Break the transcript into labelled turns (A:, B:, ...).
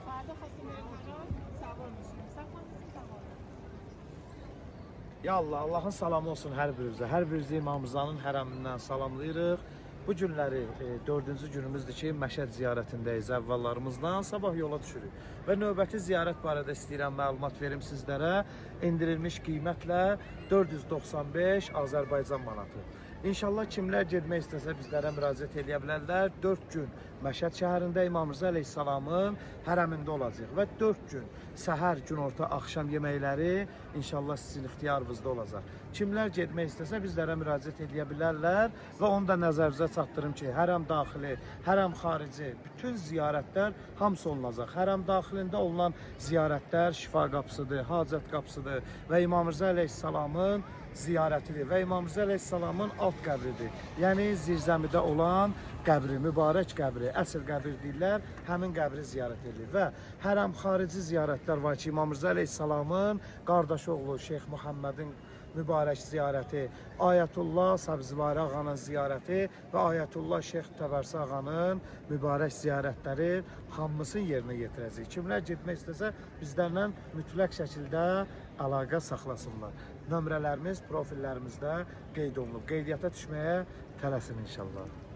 A: فردا خواستیم بریم هرا سوار میشیم سفر میشیم سوار.
B: Ya Allah, Allahın salamı olsun hər birinizə. Hər birinizi İmam Rızanın hərəmindən salamlayırıq. Bu günləri 4-cü günümüzdür ki, Məşəd ziyarətindəyiz əvvəllarımızdan. Sabah yola düşürük. Və növbəti ziyarət barədə istəyirəm məlumat verim sizlərə. İndirilmiş qiymətlə 495 Azərbaycan manatı. İnşallah kimlər getmək istəsə bizlərə müraciət edə bilərlər. 4 gün Məşəd şəhərində İmam Rıza əleyhissalamın hərəmində olacaq və 4 gün səhər, günorta, axşam yeməkləri inşallah sizin ixtiyarınızda olacaq. Kimlər getmək istəsə bizlərə müraciət edə bilərlər və onu da nəzərinizə çatdırım ki, hərəm daxili, hərəm xarici bütün ziyarətlər hamısı olunacaq. Hərəm daxilində olunan ziyarətlər şifa qapısıdır, hacət qapısıdır və İmam Rıza əleyhissalamın ziyarətidir və İmam Rıza əleyhissalamın alt qəbridir. Yəni zirzəmidə olan qəbri, mübarək qəbri, əsl qəbir deyirlər, həmin qəbri ziyarət edilir və hərəm xarici ziyarətlər var ki, İmam Rıza əleyhissalamın qardaşı oğlu Şeyx Muhammedin mübarək ziyarəti, Ayətullah Səbzvari ağanın ziyarəti və Ayətullah Şeyx Təbərsi ağanın mübarək ziyarətləri hamısını yerinə yetirəcək. Kimlər getmək istəsə bizlərlə mütləq şəkildə əlaqə saxlasınlar. Nömrələrimiz profillərimizdə qeyd olunub. Qeydiyyata düşməyə tələsin inşallah.